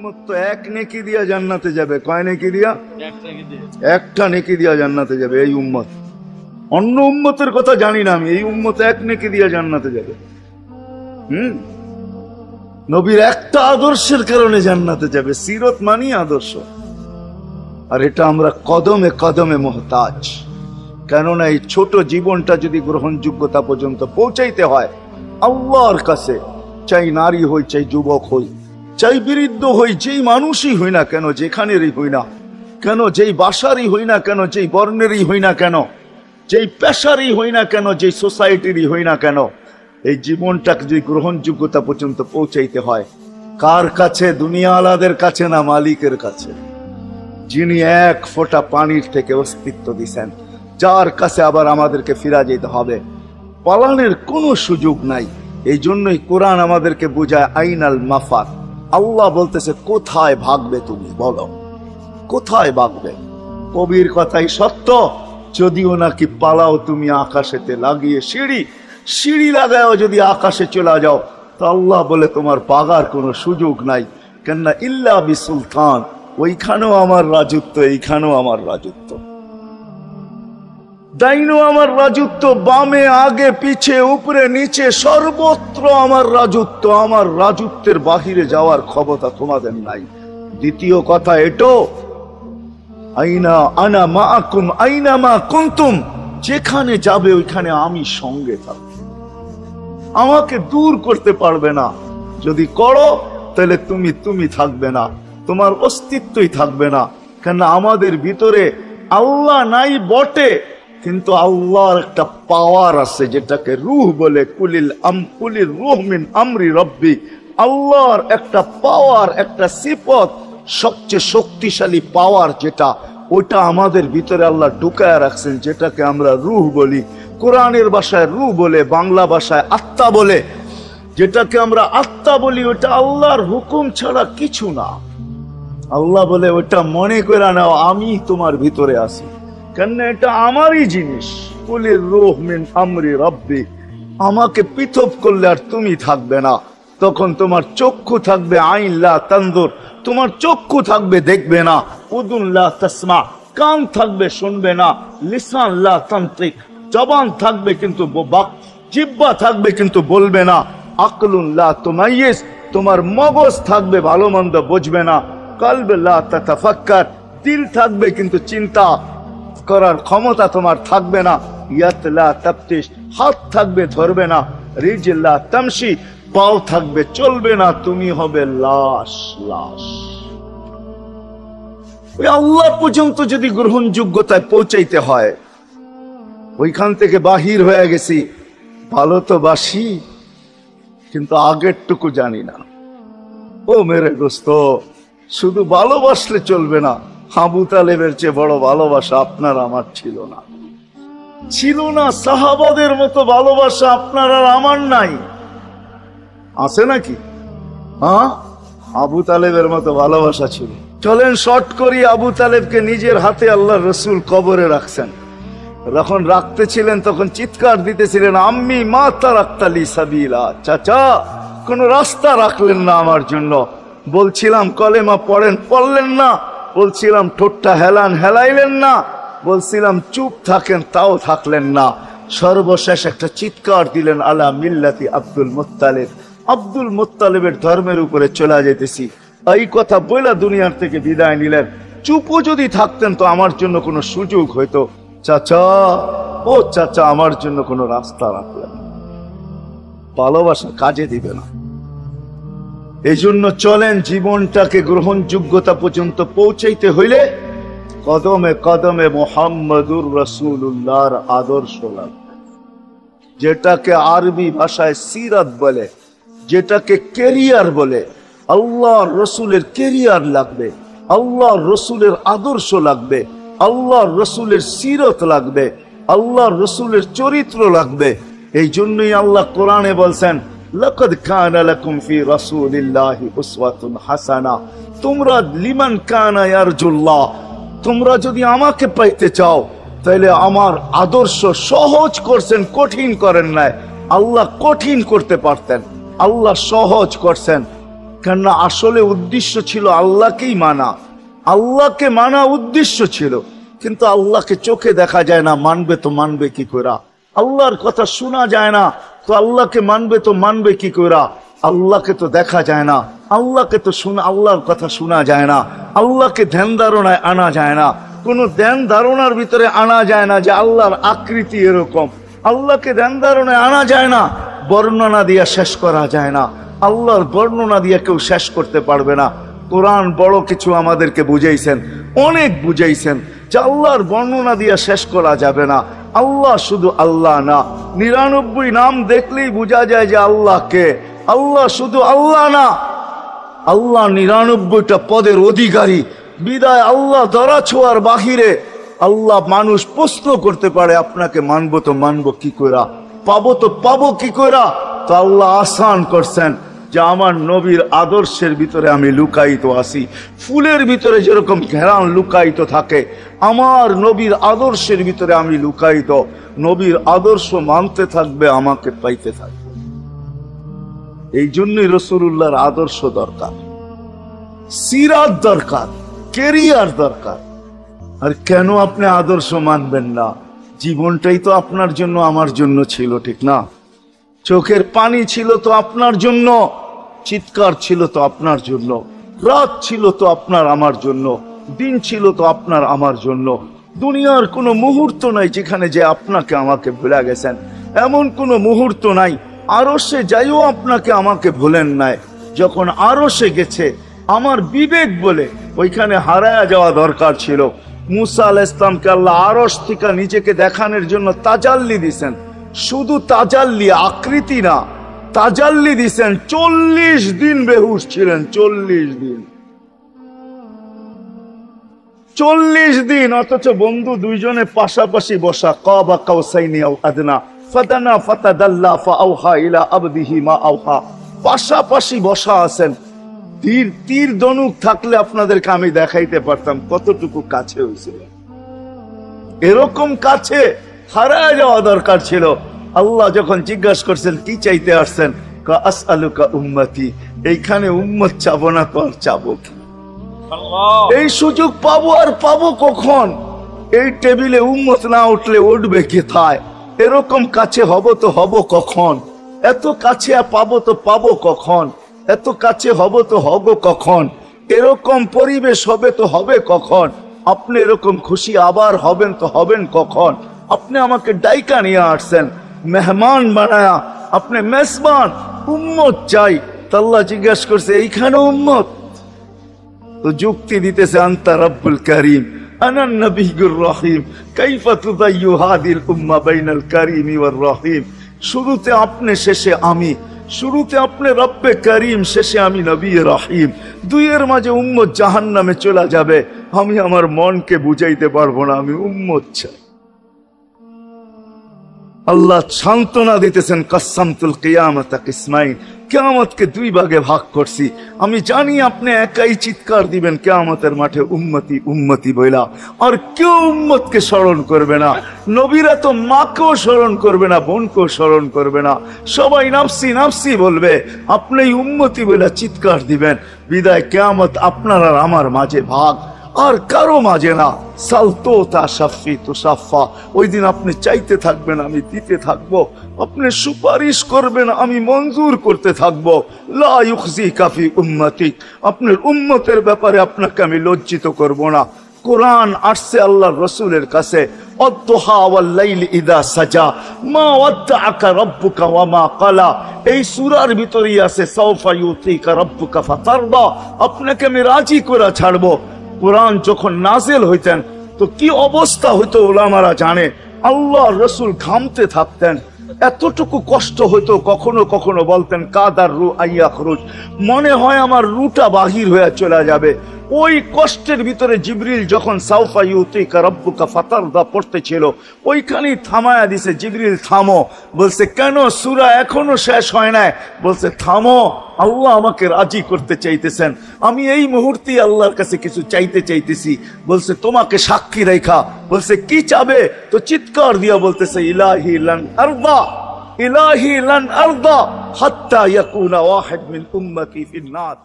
উম্মত তো এক নেকি দিয়া জান্নাতে যাবে। কয় নেকি দিয়া? একটা নেকি দিয়া জান্নাতে যাবে এই উম্মত। অন্য উম্মতের কথা জানি না আমি, এই উম্মত এক নেকি দিয়া জান্নাতে যাবে। নবীর একটা আদর্শের কারণে জান্নাতে যাবে। সিরত মানি আদর্শ। আর এটা আমরা কদমে কদমে মুহতাজ। কেননা এই ছোট জীবনটা যদি গ্রহণযোগ্যতা পর্যন্ত পৌঁছাইতে হয় আল্লাহর কাছে, চাই নারী হই, চাই যুবক হই, চাই বৃদ্ধ হই, যেই মানুষই হই না কেন, যেখানেরই হই না কেন, যেই বাসারই হই না কেন, যেই বর্ণেরই হই না কেন, যেই পেশারই হই না কেন, যেই সোসাইটিরই হই না কেন, এই জীবনটাকে যদি গ্রহণযোগ্যতা পর্যন্ত পৌঁছাইতে হয় কার কাছে? দুনিয়া আলাদের কাছে না, মালিকের কাছে, যিনি এক ফোঁটা পানির থেকে অস্তিত্ব দিছেন, যার কাছে আবার আমাদেরকে ফিরা যেতে হবে। পালানের কোনো সুযোগ নাই। এই জন্যই কোরআন আমাদেরকে বোঝায় আইনাল মাফার। আল্লাহ বলতেছে কোথায় ভাগবে তুমি, বলো কোথায় ভাগবে? কবির কথাই সত্য, যদিও নাকি পালাও তুমি আকাশেতে লাগিয়ে সিঁড়ি লাগাও, যদি আকাশে চলে যাও তো আল্লাহ বলে তোমার পাগার কোনো সুযোগ নাই। কেননা ইল্লা বিসুলতান, ওইখানেও আমার রাজত্ব, এইখানেও আমার রাজত্ব, ডাইনো আমার রাজত্ব, বামে আগে পিছে উপরে নিচে সর্বত্র আমার রাজত্ব। আমার রাজত্বের বাহিরে যাওয়ার ক্ষমতা তোমাদের নাই। দ্বিতীয় কথা এটো, আইনা আনা মাআকুম আইনা মা কুনতুম, যেখানে যাবে ওইখানে আমি সঙ্গে থাকব, আমাকে দূর করতে পারবে না। যদি করো তাহলে তুমি থাকবে না, তোমার অস্তিত্বই থাকবে না। কেন আমাদের ভিতরে আল্লাহ নাই বটে, কিন্তু আল্লাহর একটা পাওয়ার আছে যেটাকে রূহ বলে। কুলির রূহ মিন আমরি রব্বি, আল্লাহর একটা পাওয়ার, একটা সিফত, সবচেয়ে শক্তিশালী পাওয়ার যেটা, ওটা আমাদের ভিতরে আল্লাহ ঢুকায় রাখছেন, যেটাকে আমরা রূহ বলি। কোরআনের ভাষায় রূহ বলে, বাংলা ভাষায় আত্মা বলে। যেটাকে আমরা আত্মা বলি ওটা আল্লাহর হুকুম ছাড়া কিছু না। আল্লাহ বলে ওটা মনে করে নাও আমি তোমার ভিতরে আছি, কেন এটা আমারই জিনিস। কুলির রূহ মিন আমরি রব্বি, আমাকে পৃথক করলে আর তুমি থাকবে না। তখন তোমার চক্ষু থাকবে আইন লা তানজুর, তোমার চক্ষু থাকবে দেখবে না। উদুন লা তাসমা, কান থাকবে শুনবে না। লিসান লা তানতিক, জবান থাকবে কিন্তু জিহ্বা থাকবে কিন্তু বলবে না। আকলুন লা তুমাইয়িজ, তোমার মগজ থাকবে ভালো মন্দ বুঝবে না। কলব লা তাতাফাক্কার, দিল থাকবে কিন্তু চিন্তা করার ক্ষমতা তোমার থাকবে না। ইয়াত লা তাফতিশ, হাত থাকবে ধরবে না। রিজল লা তামশি, পাও থাকবে চলবে না। তুমি হবে লাশ। ওই আল্লাহ পর্যন্ত যদি গ্রহণযোগ্যতায় পৌঁছাইতে হয়, ওইখান থেকে বাহির হয়ে গেছি। ভালো তো বাসি, কিন্তু আগেরটুকু জানি না। ও মেরে দোস্ত, শুধু ভালোবাসলে চলবে না। আবু তালেবের চেয়ে বড় ভালোবাসা আপনার আমার ছিল না। সাহাবাদের মতো ভালোবাসা আপনার আর আমার নাই। আছে নাকি? হ্যাঁ, আবু তালেবের মতো ভালোবাসা ছিল। চলেন শর্ট করি। আবু তালেবকে নিজের হাতে আল্লাহ রসুল কবরে রাখছেন। যখন রাখতেছিলেন তখন চিৎকার দিতেছিলেন, আম্মি মা তারাক্তালি সাবিলা, চাচা কোন রাস্তা রাখলেন না আমার জন্য। বলছিলাম কলেমা পড়লেন না। বলছিলাম ঠোঁটটা হেলাইলেন না। বলছিলাম চুপ থাকেন, তাও থাকলেন না। সর্বশেষ একটা চিৎকার দিলেন, আলা মিল্লাতি আব্দুল মুত্তালিব, আব্দুল মুত্তালিবের ধর্মের উপরে চলে যেতেছি। এই কথা বইলা দুনিয়ার থেকে বিদায় নিলেন। চুপও যদি থাকতেন তো আমার জন্য কোনো সুযোগ হইতো। চাচা, ও চাচা, আমার জন্য কোনো রাস্তা রাখলেন। ভালোবাসা কাজে দিবে না। এই জন্য চলেন, জীবনটাকে গ্রহণযোগ্যতা পর্যন্ত পৌঁছাইতে হইলে কদমে কদমে মুহাম্মদুর রাসূলুল্লাহর আদর্শ লাগবে, যেটাকে আরবি ভাষায় সিরাত বলে, যেটাকে কেরিয়ার বলে। আল্লাহর রসুলের কেরিয়ার লাগবে, আল্লাহর রসুলের আদর্শ লাগবে, আল্লাহর রসুলের সিরত লাগবে, আল্লাহর রসুলের চরিত্র লাগবে। এই জন্যই আল্লাহ কোরআনে বলছেন, লাকাদ কানা লাকুম ফি রাসূলিল্লাহি উসওয়াতুন হাসানা, তোমরা লিমান কানা ইয়ারজুল্লাহ, তোমরা যদি আমাকে পাইতে চাও তাহলে আমার আদর্শ সহজ করছেন, কঠিন করেন নাই। আল্লাহ কঠিন করতে পারতেন, আল্লাহ সহজ করছেন। কেননা আসলে উদ্দেশ্য ছিল আল্লাহকেই মানা, আল্লাহকে মানা উদ্দেশ্য ছিল। কিন্তু আল্লাহকে চোখে দেখা যায় না, মানবে তো মানবে কি করে? আল্লাহর কথা শোনা যায় না, তো আল্লাহকে মানবে তো মানবে কি করে? আল্লাহকে তো দেখা যায় না, আল্লাহকে তো শোনা, আল্লাহর কথা শোনা যায় না, আল্লাহকে ধ্যান ধারণায় আনা যায় না, কোনো ধ্যান ধারণার ভিতরে আনা যায় না যে আল্লাহর আকৃতি এরকম। আল্লাহকে ধ্যান ধারণায় আনা যায় না, বর্ণনা দিয়া শেষ করা যায় না। আল্লাহর বর্ণনা দিয়ে কেউ শেষ করতে পারবে না। কোরআন বড় কিছু আমাদেরকে বুঝাইছেন, অনেক বুঝাইছেন যে আল্লাহর বর্ণনা দিয়ে শেষ করা যাবে না। আল্লাহ শুধু আল্লাহ না, 99 নাম দেখলেই বোঝা যায় যে আল্লাহ কে। আল্লাহ শুধু আল্লাহ না, আল্লাহ 99টা পদের অধিকারী। বিদায় আল্লাহ ধরা ছোঁয়ার বাহিরে আল্লাহ মানুষ প্রশ্ন করতে পারে, আপনাকে মানবো তো মানবো কি কইরা, পাবো তো পাবো কি কইরা? তো আল্লাহ আসান করছেন যে আমার নবীর আদর্শের ভিতরে আমি লুকায়িত আছি। ফুলের ভিতরে যেরকম ঘেরান লুকায়িত থাকে, আমার নবীর আদর্শের ভিতরে আমি লুকায়িত। নবীর আদর্শ মানতে থাকবে, আমাকে পাইতে থাকবে। এই জন্যই রাসূলুল্লাহর আদর্শ দরকার, সিরাত দরকার, কেরিয়ার দরকার। আর কেন আপনি আদর্শ মানবেন না? জীবনটাই তো আপনার জন্য আমার জন্য ছিল, ঠিক না? চোখের পানি ছিল তো আপনার জন্য, চিৎকার ছিল তো আপনার জন্য, রাত ছিল তো আপনার আমার জন্য, দিন ছিল তো আপনার আমার জন্য। দুনিয়ার কোনো মুহূর্ত নাই যেখানে যে আপনাকে আমাকে ভুলে গেছেন, এমন কোনো মুহূর্ত নাই। আরশে যাইও আপনাকে আমাকে ভুলেন নাই। যখন আরশে গেছে আমার বিবেক বলে ওইখানে হারায়া যাওয়া দরকার ছিল। মুসা আলাইহিস সালামকে আল্লাহ আরশ থেকে নিজেকে দেখানোর জন্য তাজাল্লি দিছেন। শুধু তাজাল্লি, আকৃতি না, তাজাল্লি দিছেন। 40 দিন বেহুশ ছিলেন, 40 দিন, 40 দিন। অথচ বন্ধু দুইজনে পাশাপাশি বসা, কাবা কাউসাইনি আও আদনা ফাদানা ফাতাদাল্লা ফাআওহা ইলা আবদিহি মা আওহা, পাশাপাশি বসা আছেন। তীর ধনুক থাকলে আপনাদেরকে আমি দেখাইতে পারতাম কতটুকু কাছে হয়েছিল। এরকম কাছে হারায় যাওয়া দরকার ছিল। আল্লাহ যখন জিজ্ঞাসা করছেন কি চাইতে আসছেন, আসআলুকা উম্মতি, এইখানে উম্মত চাবো না তো আর চাবো কি? এই সুযোগ পাবো আর পাবো কখন? এই টেবিলে উম্মত না উঠলে উঠবে কোথায়? এরকম কাছে হব তো হব কখন? এত কাছে পাবো তো পাবো কখন? এত কাছে হব তো হব কখন? এরকম পরিবেশ হবে তো হবে কখন? আপনি এরকম খুশি আবার হবেন তো হবেন কখন? আপনি আমাকে ডাইকা নিয়ে আসছেন, মেহমান বানায়া, আপনি মেজবান, উম্মত চাই। আল্লাহ জিজ্ঞাসা করছে এইখানে উম্মত? তো যুক্তি দিতেছে আনতা রব্বুল করিম আনান নবিয়্যুর রহিম কাইফা তুদাইয়ু হাদিল উম্মাহ বাইনাল কারীমি ওয়ার রহিম। শুরুতে আপনি, শেষে আমি। শুরুতে আপনি রব্বে করিম, শেষে আমি নবী রহিম। দুইয়ের মাঝে উম্মত জাহান্নামে চলে যাবে। আমি আমার মনকে বুঝাইতে পারবো না, আমি উম্মত চাই। আল্লাহ সান্ত্বনা দিতেছেন, কাসসামতুল কিয়ামাতা কিসমাইন, কিয়ামতকে 2 ভাগে ভাগ করছি। আমি জানি আপনি একাই চিৎকার দিবেন কিয়ামতের মাঠে উম্মতি উম্মতি বইলা, আর কেউ উম্মতকে স্মরণ করবে না। নবীরা তো মাকেও স্মরণ করবে না, বোনকেও স্মরণ করবে না, সবাই নাফসি নাফসি বলবে। আপনি উম্মতি বইলা চিৎকার দিবেন। বিদায় কিয়ামত আপনার আর আমার মাঝে ভাগ, আর কারো মাঝে না। সালতো তা সাফি তো সাফা, ওই দিন আপনি চাইতে থাকবেন, আমি দিতে থাকবো। আপনি সুপারিশ করবেন, আমি মঞ্জুর করতে থাকবো। লা ইউখজিকা ফি উম্মতিক, আপনার উম্মতের ব্যাপারে আপনাকে আমি লজ্জিত করব না। কোরআন আসছে আল্লাহর রাসূলের কাছে, অদ্দুহা ওয়াল লাইলি ইযা সাজা মা ওয়াদ্দাআকা রাব্বুকা ওয়া মা ক্বালা। এই সূরার ভিতরেই আছে সাওফা ইউতিকা রাব্বুকা ফাতারদা, আপনাকে আমি রাজি করে ছাড়বো। কোরআন যখন নাজিল হইতেন তো কি অবস্থা হইতো উলামারা জানে। আল্লাহ রাসূল ঘামতে থাকতেন, এতটুকু কষ্ট হইতো। কখনো কখনো বলতেন কাদার রু আইয়াখরুজ, মনে হয় আমার রুটা বাহির হয়ে চলে যাবে। ওই কষ্টের ভিতরে জিবরিল যখন সাওফা ইউতিকা রাব্বুকা ফাতারদা পড়তেছিল, ওইখানেই থামায়া দিছে, জিবরিল থামো। বলছে কেন? সূরা এখনো শেষ হয় নাই। বলছে থামো, আল্লাহ আমাকে রাজি করতে চাইতেছেন, আমি এই মুহূর্তে আল্লাহর কাছে কিছু চাইতে চাইতেছি। বলছে তোমাকে সাক্ষী রেখা। বলছে কি চাবে? তো চিৎকার দিয়া বলতেছে ইলাহি লান আরদা, ইলাহি লান আরদা হাত্তা ইয়াকুনা ওয়াহিদ মিন উম্মতি ফিন নার।